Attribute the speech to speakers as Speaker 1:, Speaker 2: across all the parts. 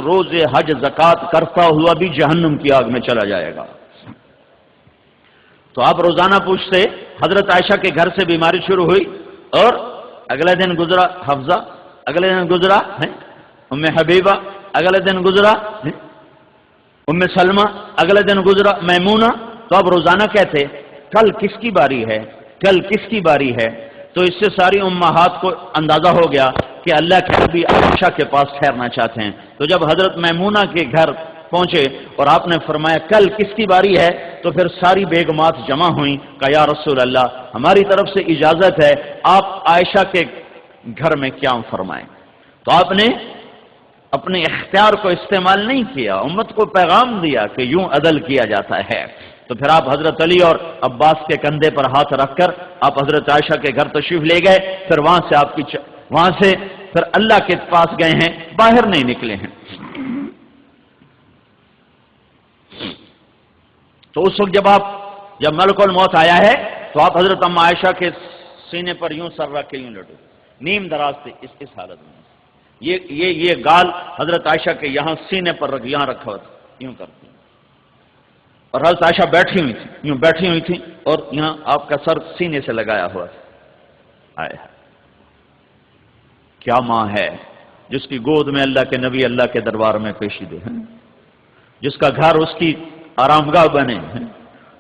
Speaker 1: روزے حج زکات کرتا ہوا بھی جہنم کی آگ میں چلا جائے گا۔ تو آپ روزانہ پوچھتے، حضرت عائشہ کے گھر سے بیماری شروع ہوئی اور اگلے دن گزرا حفصہ، اگلے دن گزرا ام حبیبہ، اگلے دن گزرا ام سلمہ، اگلے دن گزرا میمونہ۔ تو آپ روزانہ کہتے کل کس کی باری ہے، کل کس کی باری ہے؟ تو اس سے ساری امہات کو اندازہ ہو گیا کہ اللہ کے نبی عائشہ کے پاس ٹھہرنا چاہتے ہیں۔ تو جب حضرت میمونہ کے گھر پہنچے اور آپ نے فرمایا کل کس کی باری ہے، تو پھر ساری بیگمات جمع ہوئیں، کہا یا رسول اللہ ہماری طرف سے اجازت ہے، آپ عائشہ کے گھر میں قیام فرمائیں۔ تو آپ نے اپنے اختیار کو استعمال نہیں کیا، امت کو پیغام دیا کہ یوں عدل کیا جاتا ہے۔ تو پھر آپ حضرت علی اور عباس کے کندھے پر ہاتھ رکھ کر آپ حضرت عائشہ کے گھر تشریف لے گئے، پھر وہاں سے پھر اللہ کے پاس گئے ہیں، باہر نہیں نکلے ہیں۔ تو اس وقت جب ملک الموت آیا ہے تو آپ حضرت ام عائشہ کے سینے پر یوں سر رکھ کے یوں لٹو، نیم دراز تھے اس حالت میں، یہ گال حضرت عائشہ کے یہاں سینے پر یہاں رکھا ہوا تھا، یوں کرتی، اور حضرت عائشہ بیٹھی ہوئی تھی، یوں بیٹھی ہوئی تھی، اور یہاں آپ کا سر سینے سے لگایا ہوا تھا۔ کیا ماں ہے جس کی گود میں اللہ کے نبی اللہ کے دربار میں پیشیدے ہیں، جس کا گھر اس کی آرام گاہ بنے،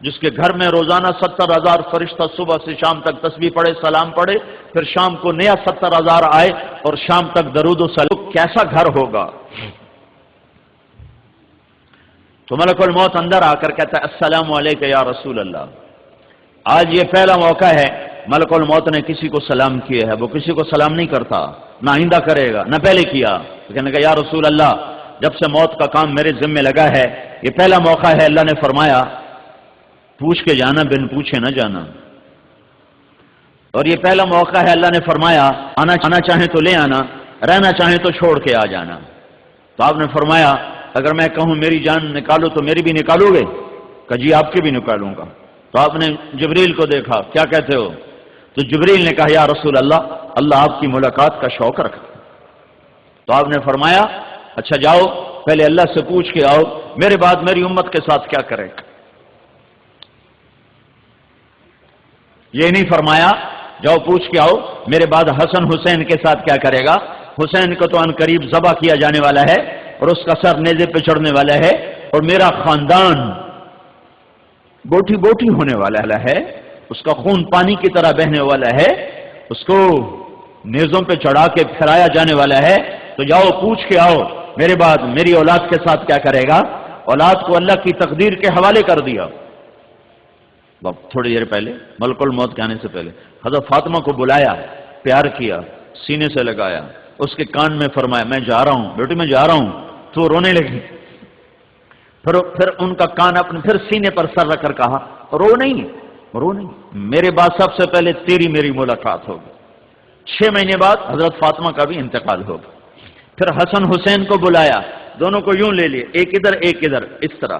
Speaker 1: جس کے گھر میں روزانہ 70,000 فرشتہ صبح سے شام تک تسبیح پڑھے، سلام پڑھے، پھر شام کو نیا 70,000 آئے اور شام تک درود و سلام، کیسا گھر ہوگا؟ تو ملک الموت اندر آ کر کہتا ہے السلام علیکم یا رسول اللہ۔ آج یہ پہلا موقع ہے ملک الموت نے کسی کو سلام کیا ہے، وہ کسی کو سلام نہیں کرتا، نہ آئندہ کرے گا، نہ پہلے کیا۔ کہنے کہ یا رسول اللہ جب سے موت کا کام میرے ذمہ لگا ہے یہ پہلا موقع ہے، اللہ نے فرمایا پوچھ کے جانا، بن پوچھے نہ جانا، اور یہ پہلا موقع ہے اللہ نے فرمایا آنا چاہیں تو لے آنا، رہنا چاہیں تو چھوڑ کے آ جانا۔ تو آپ نے فرمایا اگر میں کہوں میری جان نکالو تو میری بھی نکالو گے؟ کہ جی آپ کی بھی نکالوں گا۔ تو آپ نے جبریل کو دیکھا، کیا کہتے ہو؟ تو جبریل نے کہا یا رسول اللہ اللہ آپ کی ملاقات کا شوق رکھا۔ تو آپ نے فرمایا اچھا جاؤ پہلے اللہ سے پوچھ کے آؤ میرے بعد میری امت کے ساتھ کیا کرے گا۔ یہ نہیں فرمایا جاؤ پوچھ کے آؤ میرے بعد حسن حسین کے ساتھ کیا کرے گا، حسین کو تو ان قریب ذبح کیا جانے والا ہے اور اس کا سر نیزے پہ چڑھنے والا ہے، اور میرا خاندان بوٹی بوٹی ہونے والا ہے، اس کا خون پانی کی طرح بہنے والا ہے، اس کو نیزوں پہ چڑھا کے پھرایا جانے والا ہے، تو جاؤ پوچھ کے آؤ میرے بعد میری اولاد کے ساتھ کیا کرے گا۔ اولاد کو اللہ کی تقدیر کے حوالے کر دیا۔ تھوڑی دیر پہلے ملک الموت کے آنے سے پہلے حضرت فاطمہ کو بلایا، پیار کیا، سینے سے لگایا، اس کے کان میں فرمایا میں جا رہا ہوں بیٹی، میں جا رہا ہوں۔ تو رونے لگی، پھر ان کا کان اپنے پھر سینے پر سر رکھ کر کہا رو نہیں میرے بعد سب سے پہلے تیری میری ملاقات ہوگی۔ 6 مہینے بعد حضرت فاطمہ کا بھی انتقال ہوگا۔ پھر حسن حسین کو بلایا، دونوں کو یوں لے لیے، ایک ادھر ایک ادھر اس طرح،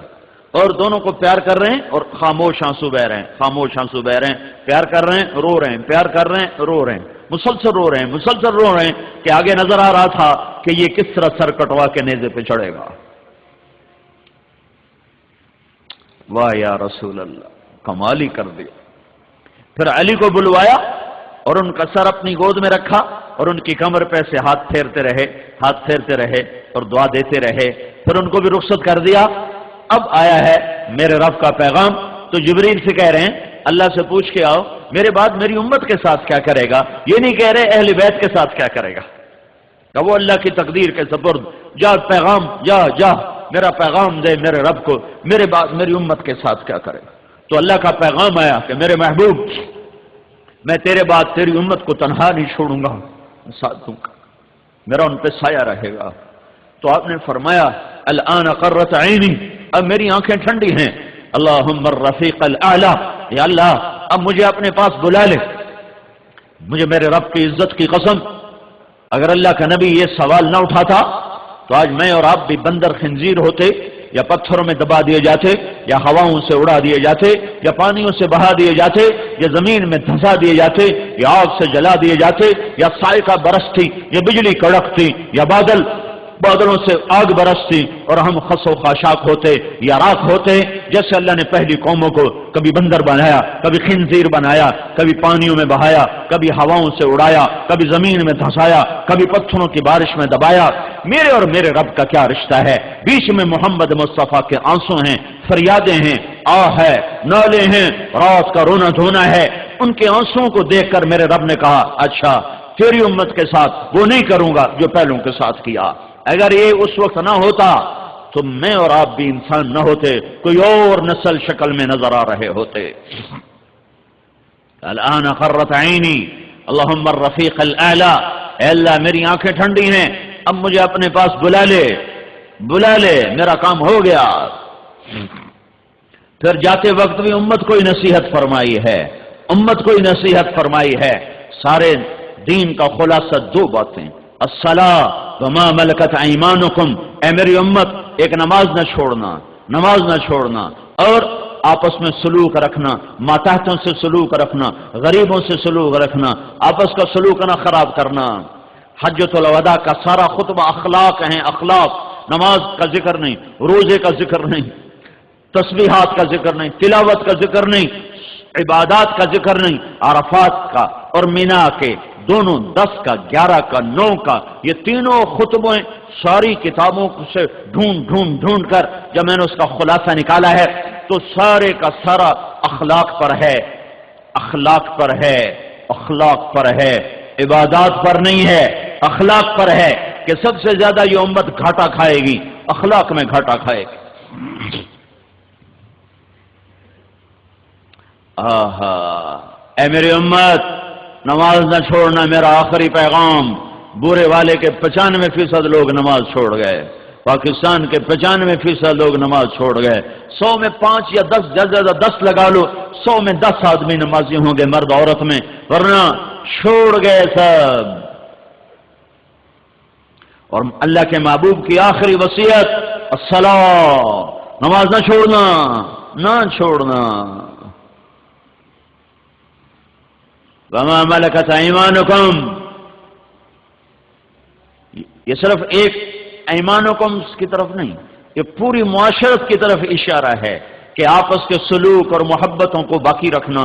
Speaker 1: اور دونوں کو پیار کر رہے ہیں اور خاموش آنسو بہ رہے ہیں، خاموش آنسو بہ رہے ہیں، پیار کر رہے ہیں رو رہے ہیں، پیار کر رہے ہیں رو رہے ہیں، مسلسل رو رہے ہیں، مسلسل رو رہے ہیں کہ آگے نظر آ رہا تھا کہ یہ کس طرح سر کٹوا کے نیزے پہ چڑھے گا۔ واہ یا رسول اللہ، کمال ہی کر دیا۔ پھر علی کو بلوایا اور ان کا سر اپنی گود میں رکھا اور ان کی کمر پہ سے ہاتھ پھیرتے رہے اور دعا دیتے رہے، پھر ان کو بھی رخصت کر دیا۔ اب آیا ہے میرے رب کا پیغام، تو جبریل سے کہہ رہے ہیں اللہ سے پوچھ کے آؤ میرے بعد میری امت کے ساتھ کیا کرے گا، یہ نہیں کہہ رہے اہل بیت کے ساتھ کیا کرے گا، کہ وہ اللہ کی تقدیر کے سپرد، جا پیغام جا میرا پیغام دے میرے رب کو، میرے بعد میری امت کے ساتھ کیا کرے گا۔ تو اللہ کا پیغام آیا کہ میرے محبوب میں تیرے بعد تیری امت کو تنہا نہیں چھوڑوں گا، ساتھ دوں گا، میرا ان پہ سایہ رہے گا۔ تو آپ نے فرمایا الآن قرۃ عینی، اب میری آنکھیں ٹھنڈی ہیں، اللہم الرفیق الاعلی، یا اللہ اب مجھے اپنے پاس بلا لے، مجھے میرے رب کی عزت کی قسم اگر اللہ کا نبی یہ سوال نہ اٹھاتا تو آج میں اور آپ بھی بندر خنزیر ہوتے، یا پتھروں میں دبا دیے جاتے، یا ہواؤں سے اڑا دیے جاتے، یا پانیوں سے بہا دیے جاتے، یا زمین میں دھسا دیے جاتے، یا آگ سے جلا دیے جاتے، یا صاعقہ برستی، یا بجلی کڑکتی، یا بادل بادلوں سے آگ برستی اور ہم خس و خاشاک ہوتے یا راکھ ہوتے، جیسے اللہ نے پہلی قوموں کو کبھی بندر بنایا، کبھی خنزیر بنایا، کبھی پانیوں میں بہایا، کبھی ہواؤں سے اڑایا، کبھی زمین میں دھسایا، کبھی پتھروں کی بارش میں دبایا۔ میرے اور میرے رب کا کیا رشتہ ہے؟ بیچ میں محمد مصطفیٰ کے آنسو ہیں، فریادیں ہیں، آہ ہے، نالے ہیں، رات کا رونا دھونا ہے۔ ان کے آنسوؤں کو دیکھ کر میرے رب نے کہا اچھا تیری امت کے ساتھ وہ نہیں کروں گا جو پہلوں کے ساتھ کیا۔ اگر یہ اس وقت نہ ہوتا تو میں اور آپ بھی انسان نہ ہوتے، کوئی اور نسل شکل میں نظر آ رہے ہوتے۔ الان قرۃ عینی اللہم الرفیق الاعلی، اے اللہ میری آنکھیں ٹھنڈی ہیں، اب مجھے اپنے پاس بلا لے، میرا کام ہو گیا۔ پھر جاتے وقت بھی امت کو نصیحت فرمائی ہے، سارے دین کا خلاصہ دو باتیں، الصلاۃ وما ملکت ایمانکم، اے میری امت ایک نماز نہ چھوڑنا اور آپس میں سلوک رکھنا، ماتحتوں سے سلوک رکھنا، غریبوں سے سلوک رکھنا، آپس کا سلوک نہ خراب کرنا۔ حجۃ الوداع کا سارا خطبہ اخلاق ہیں، اخلاق، نماز کا ذکر نہیں، روزے کا ذکر نہیں، تسبیحات کا ذکر نہیں، تلاوت کا ذکر نہیں، عبادات کا ذکر نہیں، عرفات کا اور مینا کے دونوں 10 کا 11 کا 9 کا یہ تینوں خطبیں ساری کتابوں سے ڈھونڈ کر جب میں نے اس کا خلاصہ نکالا ہے تو سارے کا سارا اخلاق پر ہے، عبادات پر نہیں ہے، اخلاق پر ہے کہ سب سے زیادہ یہ امت گھاٹا کھائے گی، اخلاق میں گھاٹا کھائے گی۔ اے میری امت نماز نہ چھوڑنا میرا آخری پیغام۔ بورے والے کے 95% لوگ نماز چھوڑ گئے، پاکستان کے 95% لوگ نماز چھوڑ گئے۔ 100 میں 5 یا 10 زیادہ 10 لگا لو، 100 میں 10 آدمی نمازی ہوں گے مرد عورت میں، ورنہ چھوڑ گئے سب۔ اور اللہ کے محبوب کی آخری وصیت الصلاۃ، نماز نہ چھوڑنا۔ وما ملکت ایمانکم، یہ صرف ایک ایمانکم کی طرف نہیں، یہ پوری معاشرت کی طرف اشارہ ہے کہ آپس کے سلوک اور محبتوں کو باقی رکھنا،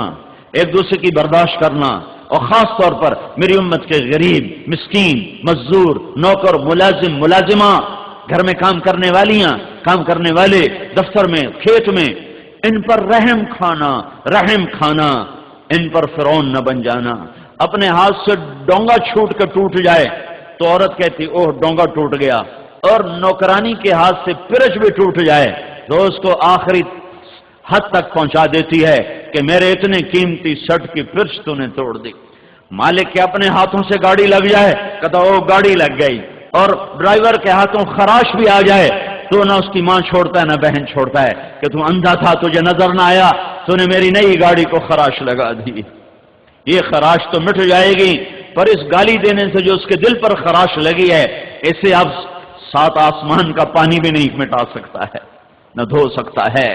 Speaker 1: ایک دوسرے کی برداشت کرنا، اور خاص طور پر میری امت کے غریب، مسکین، مزدور، نوکر، ملازم، ملازمہ، گھر میں کام کرنے والیاں، کام کرنے والے، دفتر میں، کھیت میں، ان پر رحم کھانا، ان پر فرعون نہ بن جانا۔ اپنے ہاتھ سے ڈونگا چھوٹ کے ٹوٹ جائے تو عورت کہتی اوہ ڈونگا ٹوٹ گیا، اور نوکرانی کے ہاتھ سے پرچ بھی ٹوٹ جائے تو اس کو آخری حد تک پہنچا دیتی ہے کہ میرے اتنے قیمتی شرٹ کی پرچ تو نے توڑ دی۔ مالک کے اپنے ہاتھوں سے گاڑی لگ جائے کہتا او گاڑی لگ گئی، اور ڈرائیور کے ہاتھوں خراش بھی آ جائے تو نہ اس کی ماں چھوڑتا ہے نہ بہن چھوڑتا ہے کہ تو اندھا تھا تجھے نظر نہ آیا، تو نے میری نئی گاڑی کو خراش لگا دی۔ یہ خراش تو مٹ جائے گی، پر اس گالی دینے سے جو اس کے دل پر خراش لگی ہے اسے اب 7 آسمان کا پانی بھی نہیں مٹا سکتا ہے، نہ دھو سکتا ہے۔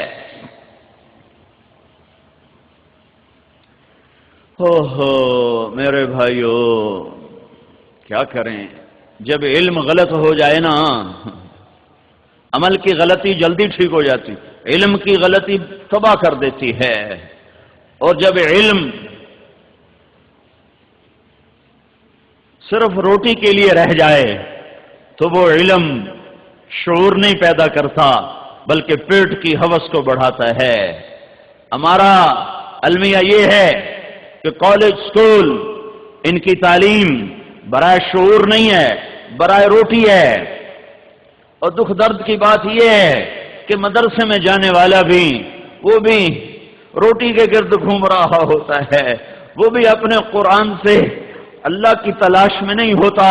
Speaker 1: میرے بھائیو کیا کریں، جب علم غلط ہو جائے نا، عمل کی غلطی جلدی ٹھیک ہو جاتی، علم کی غلطی تباہ کر دیتی ہے۔ اور جب علم صرف روٹی کے لیے رہ جائے تو وہ علم شعور نہیں پیدا کرتا بلکہ پیٹ کی ہوس کو بڑھاتا ہے۔ ہمارا المیہ یہ ہے کہ کالج سکول ان کی تعلیم برائے شعور نہیں ہے، برائے روٹی ہے۔ اور دکھ درد کی بات یہ ہے کہ مدرسے میں جانے والا بھی وہ بھی روٹی کے گرد گھوم رہا ہوتا ہے، وہ بھی اپنے قرآن سے اللہ کی تلاش میں نہیں ہوتا،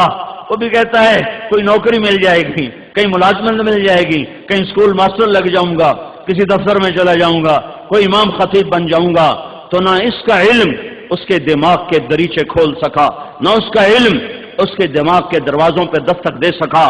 Speaker 1: وہ بھی کہتا ہے کوئی نوکری مل جائے گی، کہیں ملازمت مل جائے گی، کہیں اسکول ماسٹر لگ جاؤں گا، کسی دفتر میں چلا جاؤں گا، کوئی امام خطیب بن جاؤں گا۔ تو نہ اس کا علم اس کے دماغ کے دریچے کھول سکا، نہ اس کا علم اس کے دماغ کے دروازوں پہ دستک دے سکا،